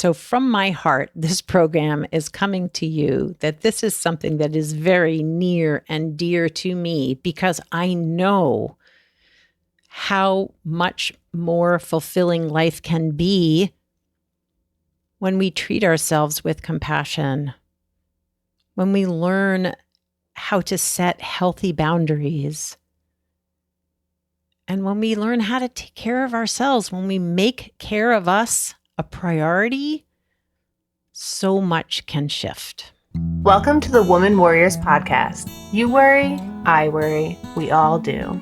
So from my heart, this program is coming to you that this is something that is very near and dear to me because I know how much more fulfilling life can be when we treat ourselves with compassion, when we learn how to set healthy boundaries, and when we learn how to take care of ourselves, when we make care of us a priority, so much can shift. Welcome to the Woman Worriers podcast. You worry, I worry, we all do.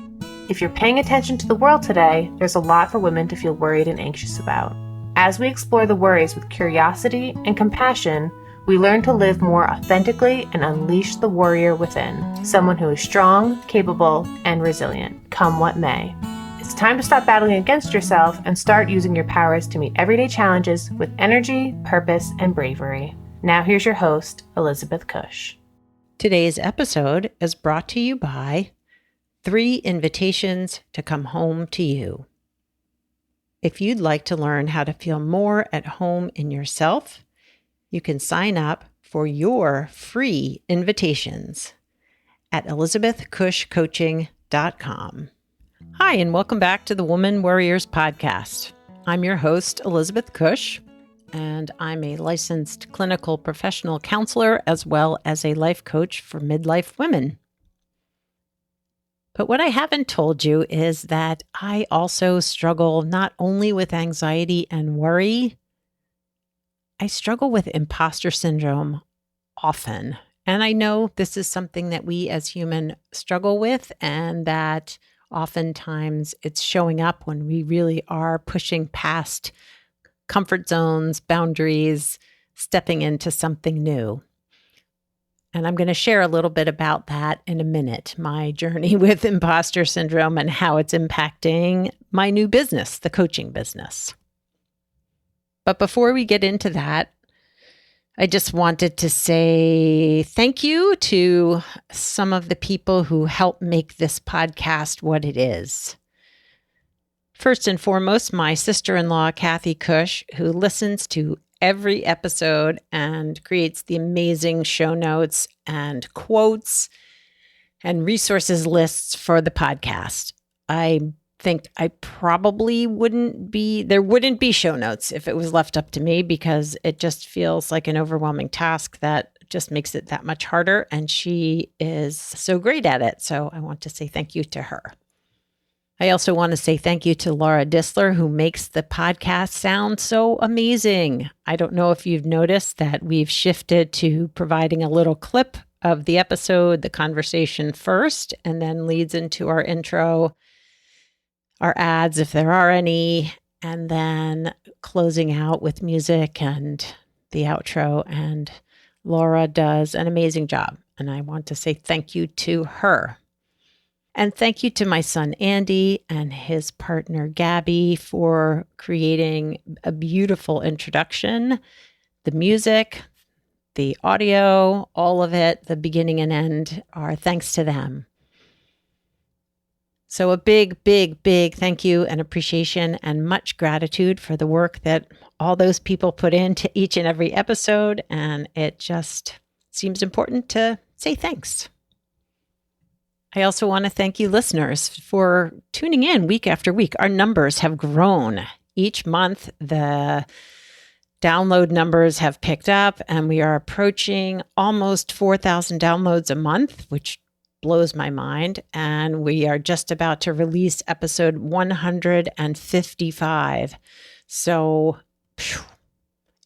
If you're paying attention to the world today, there's a lot for women to feel worried and anxious about. As we explore the worries with curiosity and compassion, we learn to live more authentically and unleash the warrior within, someone who is strong, capable, and resilient, come what may. It's time to stop battling against yourself and start using your powers to meet everyday challenges with energy, purpose, and bravery. Now here's your host, Elizabeth Cush. Today's episode is brought to you by 3 Invitations to Come Home to You. If you'd like to learn how to feel more at home in yourself, you can sign up for your free invitations at elizabethcushcoaching.com. Hi, and welcome back to the Woman Worriers podcast. I'm your host, Elizabeth Cush, and I'm a licensed clinical professional counselor as well as a life coach for midlife women. But what I haven't told you is that I also struggle not only with anxiety and worry, I struggle with imposter syndrome often. And I know this is something that we as humans struggle with, and that oftentimes it's showing up when we really are pushing past comfort zones, boundaries, stepping into something new. And I'm going to share a little bit about that in a minute, my journey with imposter syndrome and how it's impacting my new business, the coaching business. But before we get into that, I just wanted to say thank you to some of the people who helped make this podcast what it is. First and foremost, my sister-in-law, Kathy Cush, who listens to every episode and creates the amazing show notes and quotes and resources lists for the podcast. I think I probably wouldn't be show notes if it was left up to me, because it just feels like an overwhelming task that just makes it that much harder. And she is so great at it. So I want to say thank you to her. I also want to say thank you to Laura Disler, who makes the podcast sound so amazing. I don't know if you've noticed that we've shifted to providing a little clip of the episode, the conversation first, and then leads into our intro, our ads, if there are any, and then closing out with music and the outro. And Laura does an amazing job. And I want to say thank you to her. And thank you to my son, Andy, and his partner, Gabby, for creating a beautiful introduction. The music, the audio, all of it, the beginning and end, are thanks to them. So a big, big, big thank you and appreciation and much gratitude for the work that all those people put into each and every episode. And it just seems important to say thanks. I also want to thank you listeners for tuning in week after week. Our numbers have grown. Each month, the download numbers have picked up, and we are approaching almost 4,000 downloads a month, which blows my mind. And we are just about to release episode 155. So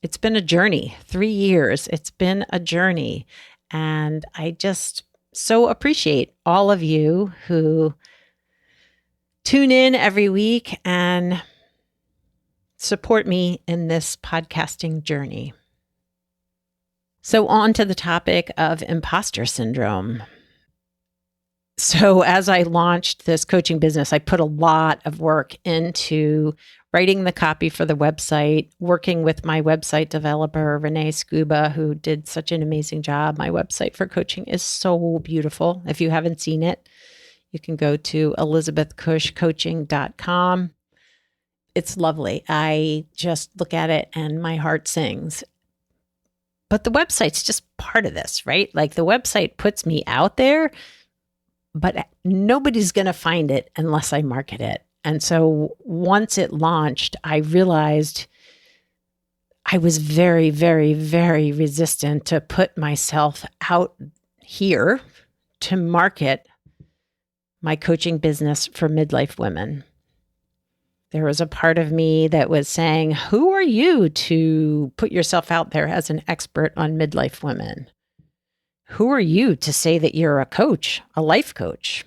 it's been a journey, 3 years. It's been a journey. And I just so appreciate all of you who tune in every week and support me in this podcasting journey. So on to the topic of imposter syndrome. So as I launched this coaching business, I put a lot of work into writing the copy for the website, working with my website developer, Renee Scuba, who did such an amazing job. My website for coaching is so beautiful. If you haven't seen it, you can go to elizabethcushcoaching.com. It's lovely. I just look at it and my heart sings. But the website's just part of this, right? Like the website puts me out there, but nobody's going to find it unless I market it. And so once it launched, I realized I was very, very, very resistant to put myself out here to market my coaching business for midlife women. There was a part of me that was saying, who are you to put yourself out there as an expert on midlife women? Who are you to say that you're a coach, a life coach?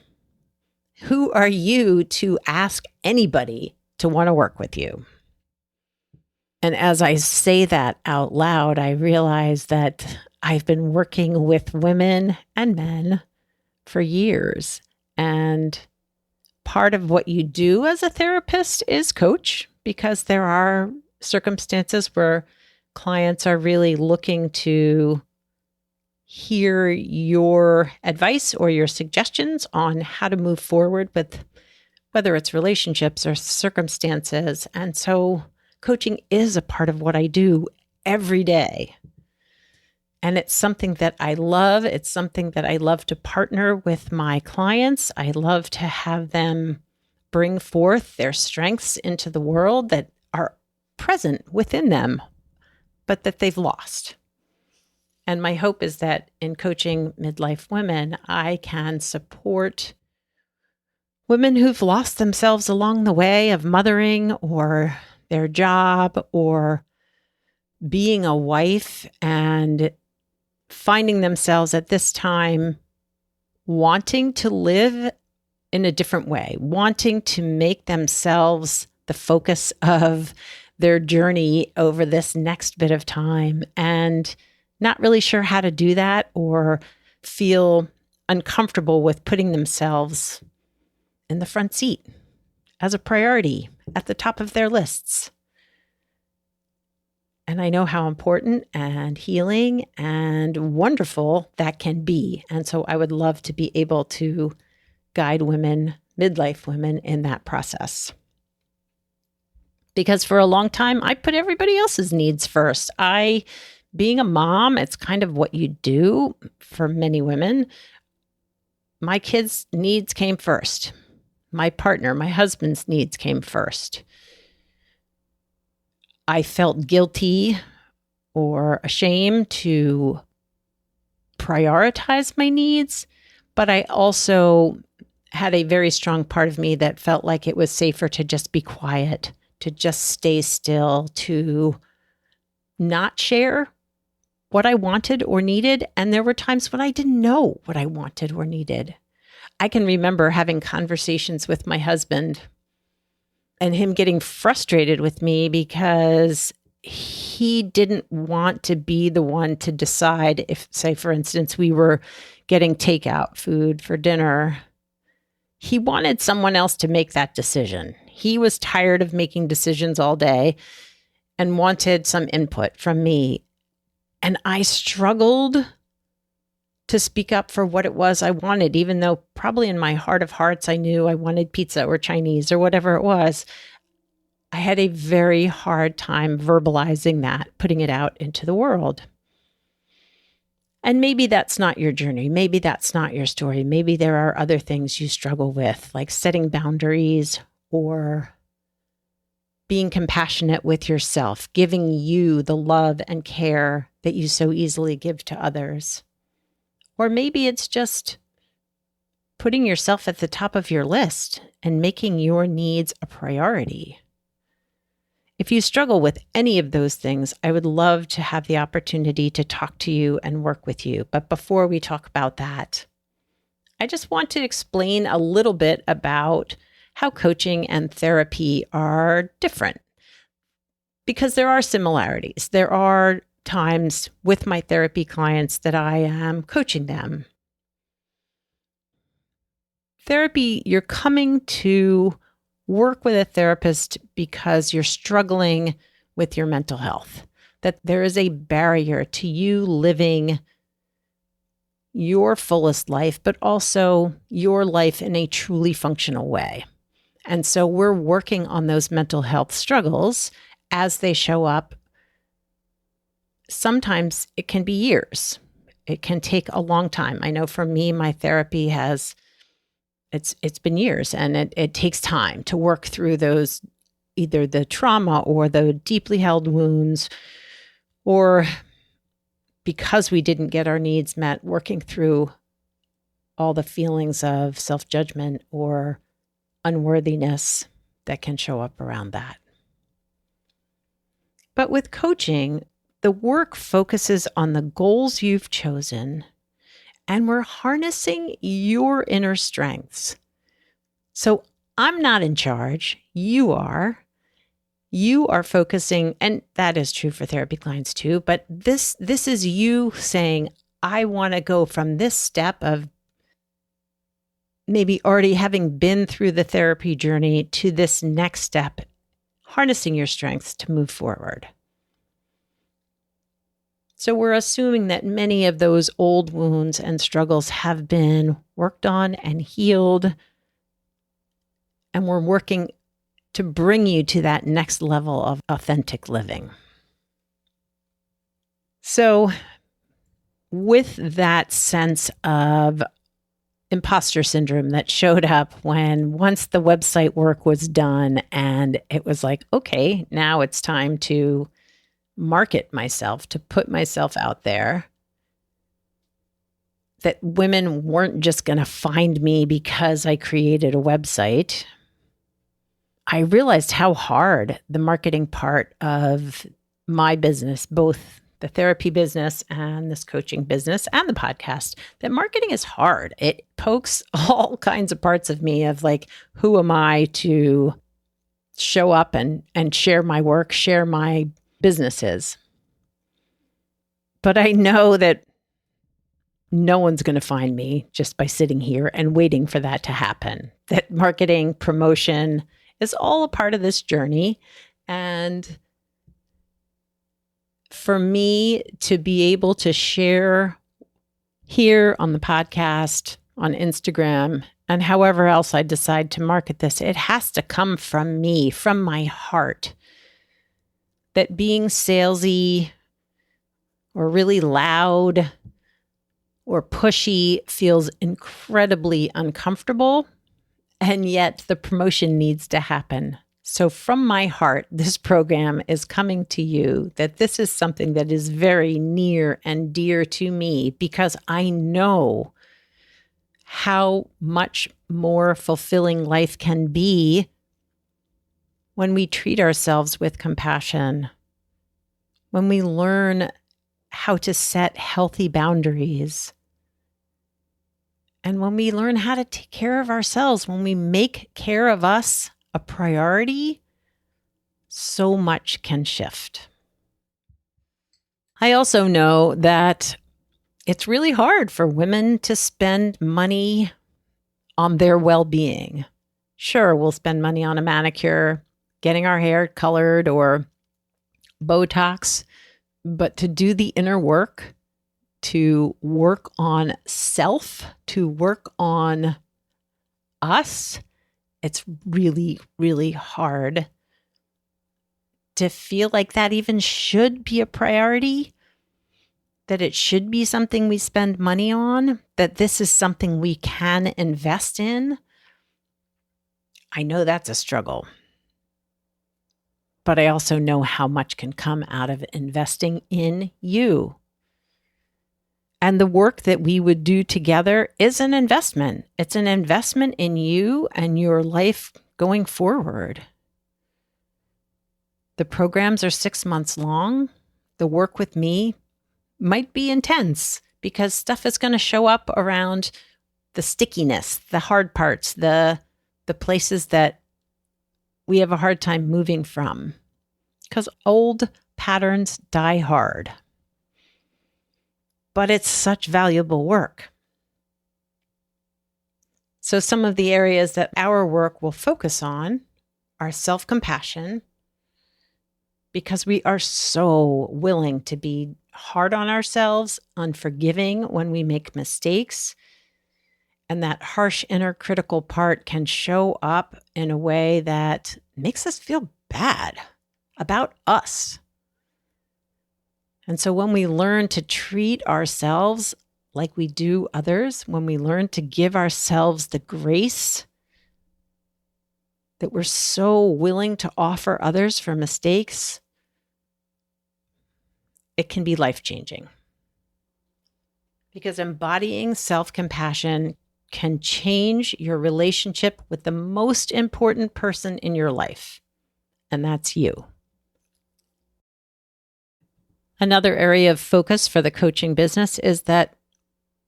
Who are you to ask anybody to want to work with you? And as I say that out loud, I realize that I've been working with women and men for years. And part of what you do as a therapist is coach, because there are circumstances where clients are really looking to hear your advice or your suggestions on how to move forward with whether it's relationships or circumstances. And so coaching is a part of what I do every day. And it's something that I love. It's something that I love to partner with my clients. I love to have them bring forth their strengths into the world that are present within them, but that they've lost. And my hope is that in coaching midlife women, I can support women who've lost themselves along the way of mothering or their job or being a wife and finding themselves at this time wanting to live in a different way, wanting to make themselves the focus of their journey over this next bit of time and not really sure how to do that or feel uncomfortable with putting themselves in the front seat as a priority at the top of their lists. And I know how important and healing and wonderful that can be. And so I would love to be able to guide women, midlife women, in that process. Because for a long time, I put everybody else's needs first. Being a mom, it's kind of what you do for many women. My kids' needs came first. My partner, my husband's needs came first. I felt guilty or ashamed to prioritize my needs, but I also had a very strong part of me that felt like it was safer to just be quiet, to just stay still, to not share what I wanted or needed. And there were times when I didn't know what I wanted or needed. I can remember having conversations with my husband and him getting frustrated with me because he didn't want to be the one to decide if, say, for instance, we were getting takeout food for dinner. He wanted someone else to make that decision. He was tired of making decisions all day and wanted some input from me. And I struggled to speak up for what it was I wanted, even though probably in my heart of hearts, I knew I wanted pizza or Chinese or whatever it was. I had a very hard time verbalizing that, putting it out into the world. And maybe that's not your journey. Maybe that's not your story. Maybe there are other things you struggle with, like setting boundaries or being compassionate with yourself, giving you the love and care that you so easily give to others. Or maybe it's just putting yourself at the top of your list and making your needs a priority. If you struggle with any of those things, I would love to have the opportunity to talk to you and work with you. But before we talk about that, I just want to explain a little bit about how coaching and therapy are different, because there are similarities. There are times with my therapy clients that I am coaching them. Therapy, you're coming to work with a therapist because you're struggling with your mental health, that there is a barrier to you living your fullest life, but also your life in a truly functional way. And so we're working on those mental health struggles as they show up. Sometimes it can be years. It can take a long time. I know for me, my therapy it's been years, and it takes time to work through those, either the trauma or the deeply held wounds, or because we didn't get our needs met, working through all the feelings of self-judgment or unworthiness that can show up around that. But with coaching, the work focuses on the goals you've chosen, and we're harnessing your inner strengths. So I'm not in charge. You are. You are focusing, and that is true for therapy clients too, but this is you saying, I want to go from this step of maybe already having been through the therapy journey to this next step, harnessing your strengths to move forward. So we're assuming that many of those old wounds and struggles have been worked on and healed, and we're working to bring you to that next level of authentic living. So with that sense of imposter syndrome that showed up once the website work was done and it was like, okay, now it's time to market myself, to put myself out there, that women weren't just going to find me because I created a website. I realized how hard the marketing part of my business, both the therapy business and this coaching business and the podcast, that marketing is hard. It pokes all kinds of parts of me of like, who am I to show up and share my work, share my businesses? But I know that no one's going to find me just by sitting here and waiting for that to happen. That marketing, promotion is all a part of this journey. And for me to be able to share here on the podcast, on Instagram, and however else I decide to market this, it has to come from me, from my heart. That being salesy or really loud or pushy feels incredibly uncomfortable, and yet the promotion needs to happen. So from my heart, this program is coming to you, that this is something that is very near and dear to me, because I know how much more fulfilling life can be when we treat ourselves with compassion, when we learn how to set healthy boundaries, and when we learn how to take care of ourselves, when we make care of us a priority, so much can shift. I also know that it's really hard for women to spend money on their well-being. Sure, we'll spend money on a manicure, getting our hair colored, or Botox, but to do the inner work, to work on self, to work on us, it's really, really hard to feel like that even should be a priority, that it should be something we spend money on, that this is something we can invest in. I know that's a struggle, but I also know how much can come out of investing in you. And the work that we would do together is an investment. It's an investment in you and your life going forward. The programs are 6 months long. The work with me might be intense because stuff is going to show up around the stickiness, the hard parts, the places that we have a hard time moving from, because old patterns die hard. But it's such valuable work. So some of the areas that our work will focus on are self-compassion, because we are so willing to be hard on ourselves, unforgiving when we make mistakes, And that harsh inner critical part can show up in a way that makes us feel bad about us. And so when we learn to treat ourselves like we do others, when we learn to give ourselves the grace that we're so willing to offer others for mistakes, it can be life-changing. Because embodying self-compassion can change your relationship with the most important person in your life, and that's you. Another area of focus for the coaching business is that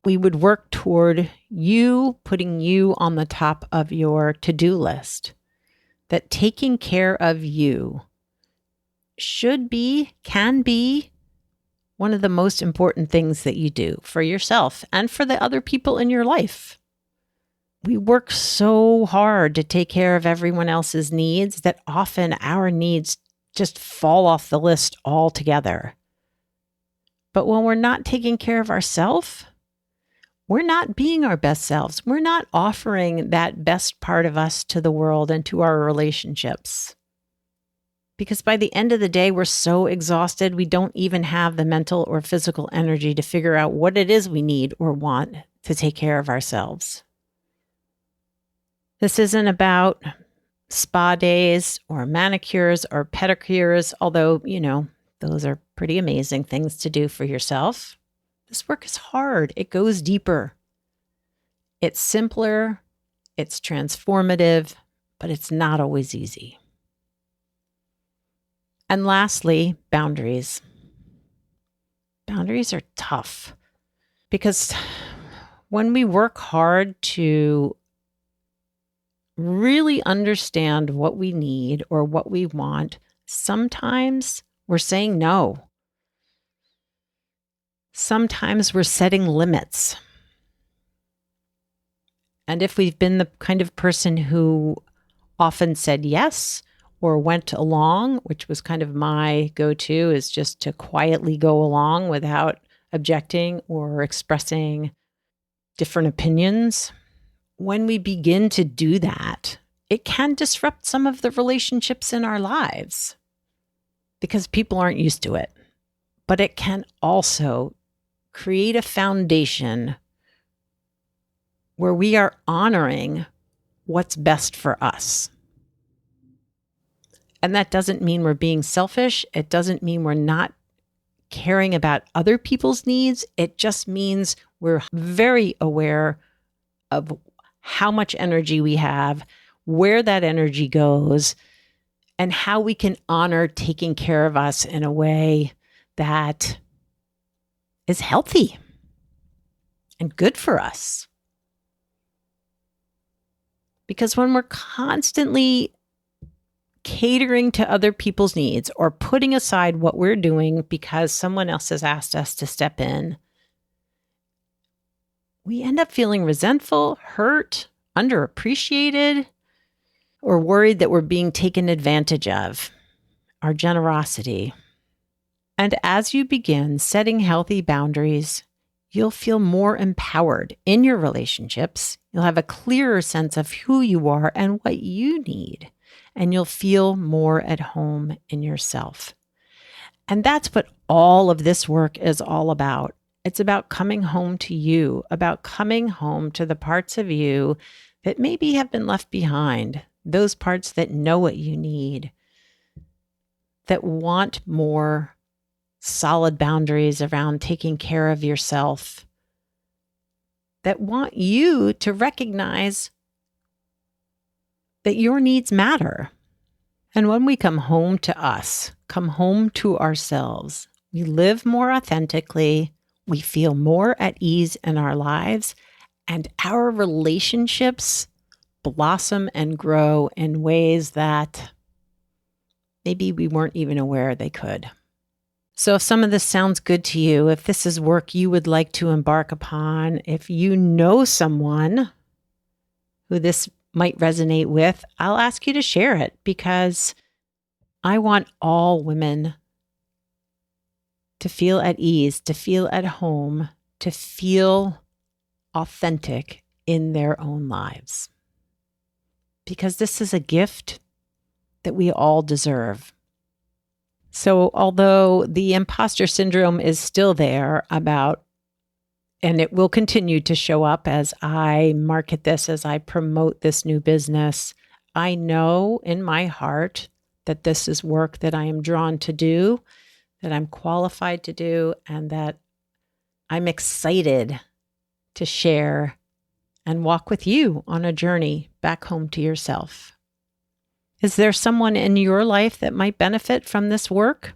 we would work toward you putting you on the top of your to-do list. That taking care of you can be one of the most important things that you do for yourself and for the other people in your life. We work so hard to take care of everyone else's needs that often our needs just fall off the list altogether. But when we're not taking care of ourselves, we're not being our best selves. We're not offering that best part of us to the world and to our relationships. Because by the end of the day, we're so exhausted, we don't even have the mental or physical energy to figure out what it is we need or want to take care of ourselves. This isn't about spa days or manicures or pedicures, although, those are pretty amazing things to do for yourself. This work is hard. It goes deeper. It's simpler, it's transformative, but it's not always easy. And lastly, boundaries. Boundaries are tough because when we work hard to really understand what we need or what we want, sometimes we're saying no. Sometimes we're setting limits. And if we've been the kind of person who often said yes or went along, which was kind of my go-to, is just to quietly go along without objecting or expressing different opinions, when we begin to do that, it can disrupt some of the relationships in our lives because people aren't used to it. But it can also create a foundation where we are honoring what's best for us. And that doesn't mean we're being selfish. It doesn't mean we're not caring about other people's needs. It just means we're very aware of how much energy we have, where that energy goes, and how we can honor taking care of us in a way that is healthy and good for us. Because when we're constantly catering to other people's needs or putting aside what we're doing because someone else has asked us to step in, we end up feeling resentful, hurt, underappreciated, or worried that we're being taken advantage of. Our generosity. And as you begin setting healthy boundaries, you'll feel more empowered in your relationships. You'll have a clearer sense of who you are and what you need. And you'll feel more at home in yourself. And that's what all of this work is all about. It's about coming home to you, about coming home to the parts of you that maybe have been left behind, those parts that know what you need, that want more solid boundaries around taking care of yourself, that want you to recognize that your needs matter. And when we come home to us, come home to ourselves, we live more authentically, we feel more at ease in our lives, and our relationships blossom and grow in ways that maybe we weren't even aware they could. So if some of this sounds good to you, if this is work you would like to embark upon, if you know someone who this might resonate with, I'll ask you to share it because I want all women to feel at ease, to feel at home, to feel authentic in their own lives. Because this is a gift that we all deserve. So although the imposter syndrome is still there and it will continue to show up as I market this, as I promote this new business, I know in my heart that this is work that I am drawn to do, that I'm qualified to do, and that I'm excited to share and walk with you on a journey back home to yourself. Is there someone in your life that might benefit from this work?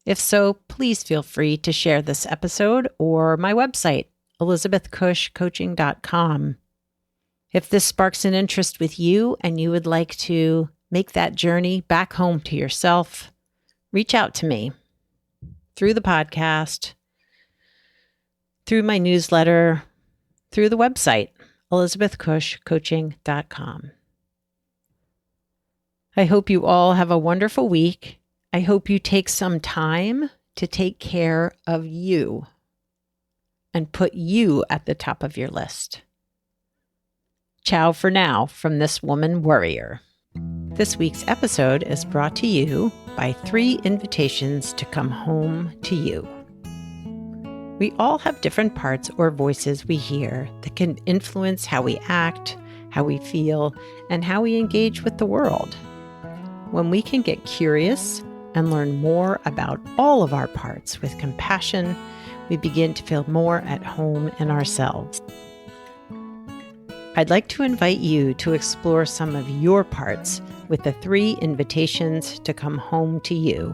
If so, please feel free to share this episode or my website, elizabethcushcoaching.com. If this sparks an interest with you and you would like to make that journey back home to yourself, reach out to me through the podcast, through my newsletter, through the website, elizabethcushcoaching.com. I hope you all have a wonderful week. I hope you take some time to take care of you and put you at the top of your list. Ciao for now from this Woman Worrier. This week's episode is brought to you by 3 invitations to come home to you. We all have different parts or voices we hear that can influence how we act, how we feel, and how we engage with the world. When we can get curious and learn more about all of our parts with compassion, we begin to feel more at home in ourselves. I'd like to invite you to explore some of your parts with the 3 invitations to come home to you.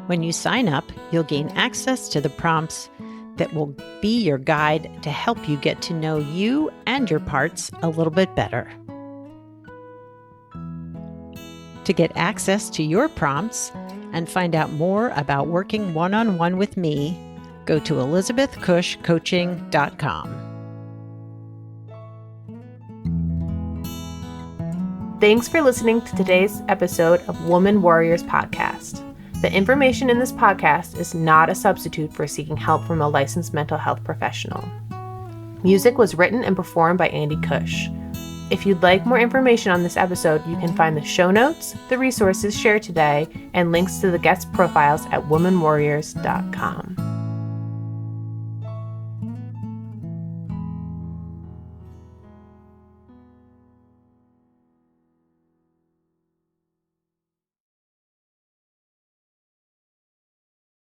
When you sign up, you'll gain access to the prompts that will be your guide to help you get to know you and your parts a little bit better. To get access to your prompts and find out more about working one-on-one with me, go to elizabethcushcoaching.com. Thanks for listening to today's episode of Woman Worriers podcast. The information in this podcast is not a substitute for seeking help from a licensed mental health professional. Music was written and performed by Andy Cush. If you'd like more information on this episode, you can find the show notes, the resources shared today, and links to the guest profiles at womanwarriors.com.